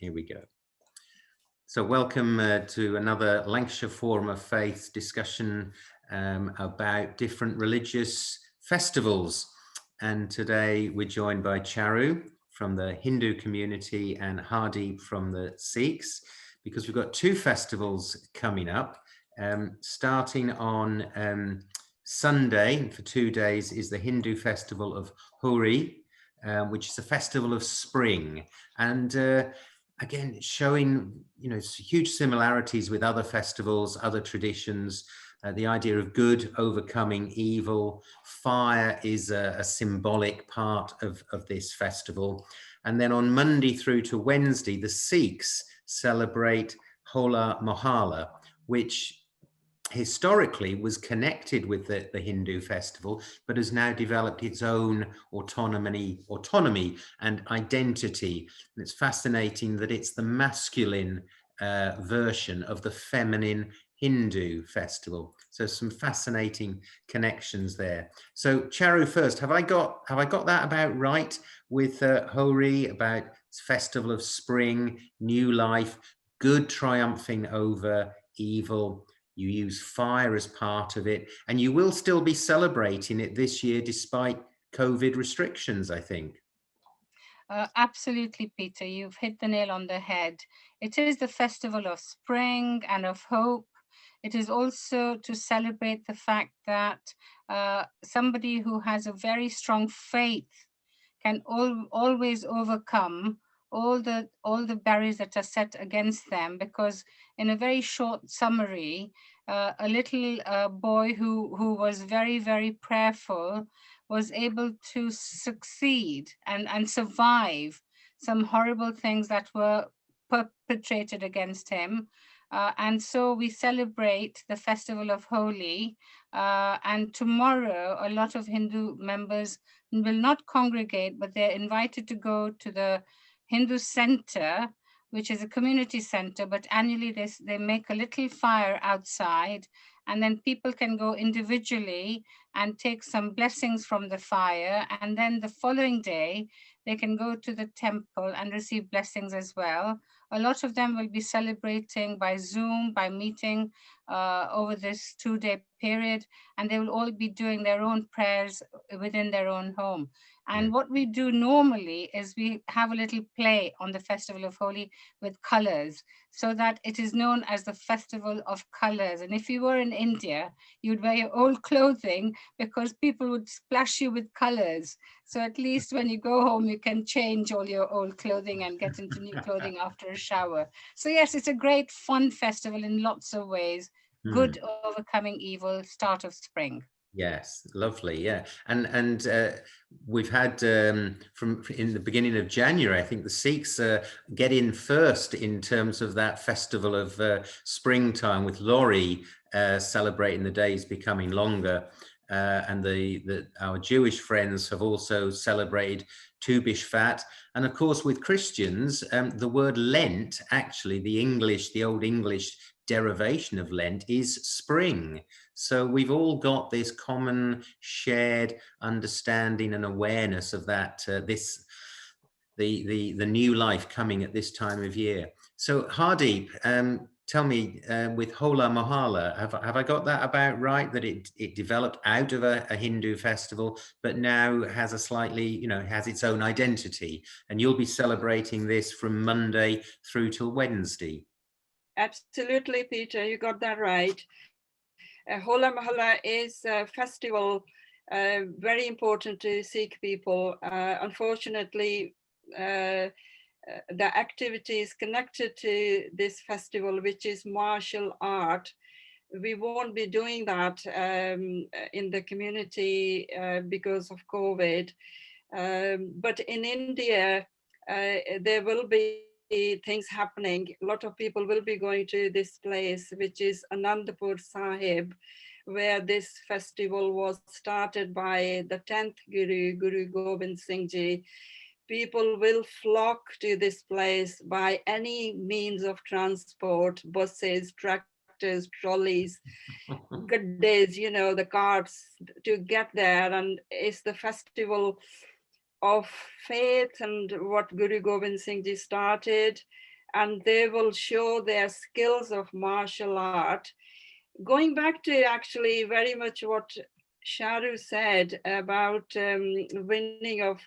Here we go. So welcome to another Lancashire Forum of Faith discussion about different religious festivals. And today we're joined by Charu from the Hindu community and Hardeep from the Sikhs, because we've got two festivals coming up. Starting on Sunday, for 2 days, is the Hindu festival of Holi, which is a festival of spring. And again, showing, huge similarities with other festivals, other traditions. The idea of good overcoming evil. Fire is a symbolic part of this festival. And then on Monday through to Wednesday, the Sikhs celebrate Hola Mohalla, which historically was connected with the Hindu festival, but has now developed its own autonomy and identity. And it's fascinating that it's the masculine version of the feminine Hindu festival. So some fascinating connections there. So Charu, first, have I got that about right with Holi, about festival of spring, new life, good triumphing over evil? You use fire as part of it, and you will still be celebrating it this year despite COVID restrictions, I think. Absolutely, Peter. You've hit the nail on the head. It is the festival of spring and of hope. It is also to celebrate the fact that somebody who has a very strong faith can always overcome all the barriers that are set against them, because in a very short summary, a little boy who was very, very prayerful was able to succeed and survive some horrible things that were perpetrated against him. And so we celebrate the festival of Holi. And tomorrow, a lot of Hindu members will not congregate, but they're invited to go to the Hindu center, which is a community center, but annually they make a little fire outside, and then people can go individually and take some blessings from the fire. And then the following day, they can go to the temple and receive blessings as well. A lot of them will be celebrating by Zoom, by meeting over this 2-day period, and they will all be doing their own prayers within their own home. And Yeah. what we do normally is we have a little play on the festival of Holi with colors, so that it is known as the festival of colors. And if you were in India, you'd wear your old clothing because people would splash you with colors. So at least when you go home, you can change all your old clothing and get into new clothing after a shower. So yes, it's a great fun festival in lots of ways. Good overcoming evil, start of spring. Yes, lovely. Yeah, and we've had from in the beginning of January, I think the Sikhs get in first in terms of that festival of springtime, with Lori celebrating the days becoming longer, and our Jewish friends have also celebrated Tu B'Shvat, and of course with Christians, the word Lent, actually the old English derivation of Lent is spring. So we've all got this common shared understanding and awareness of that, the new life coming at this time of year. So Hardeep, tell me, with Hola Mohalla, have I got that about right, that it developed out of a Hindu festival, but now has a slightly, has its own identity, and you'll be celebrating this from Monday through till Wednesday? Absolutely, Peter, you got that right. Hola Mohalla is a festival very important to Sikh people. Unfortunately, the activities connected to this festival, which is martial art, we won't be doing that in the community because of COVID. But in India, there will be things happening. A lot of people will be going to this place, which is Anandpur Sahib, where this festival was started by the 10th Guru, Guru Gobind Singh Ji. People will flock to this place by any means of transport, buses, tractors, trolleys, good days, the carts, to get there. And it's the festival of faith and what Guru Gobind Singh Ji started. and they will show their skills of martial art. Going back to actually very much what Charu said about winning of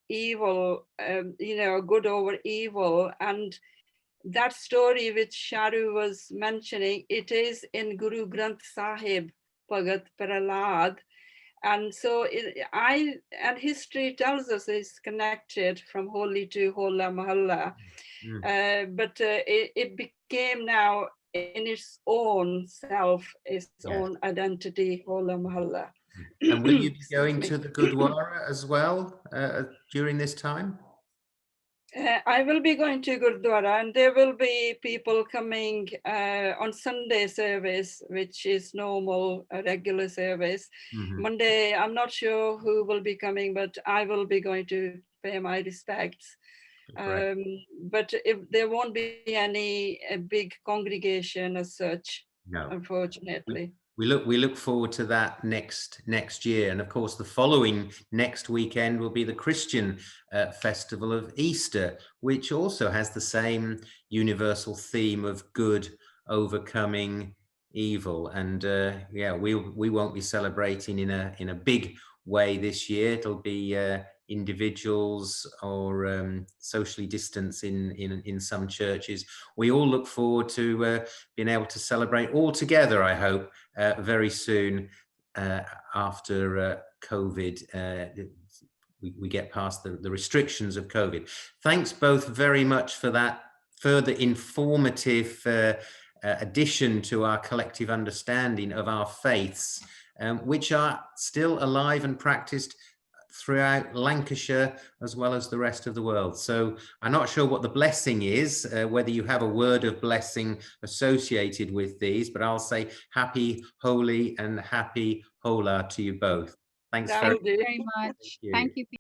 evil, good over evil, and that story which Charu was mentioning, it is in Guru Granth Sahib, Bhagat Prahlad. And so and history tells us it's connected from Holi to Hola Mohalla. But it became now in its own self, its own identity, Hola Mohalla. And will you be going to the Gurdwara as well during this time? I will be going to Gurdwara, and there will be people coming on Sunday service, which is normal, a regular service. Monday, I'm not sure who will be coming, but I will be going to pay my respects. But there won't be any big congregation as such, unfortunately. We look forward to that next year, and of course the following next weekend will be the Christian festival of Easter, which also has the same universal theme of good overcoming evil. And we won't be celebrating in a big way this year. It'll be individuals or socially distanced in some churches. We all look forward to being able to celebrate all together, I hope, very soon after COVID. We get past the restrictions of COVID. Thanks both very much for that further informative addition to our collective understanding of our faiths, which are still alive and practiced throughout Lancashire as well as the rest of the world. So I'm not sure what the blessing is, whether you have a word of blessing associated with these, but I'll say happy Holi and happy Hola to you both. Thanks very much. Thank you.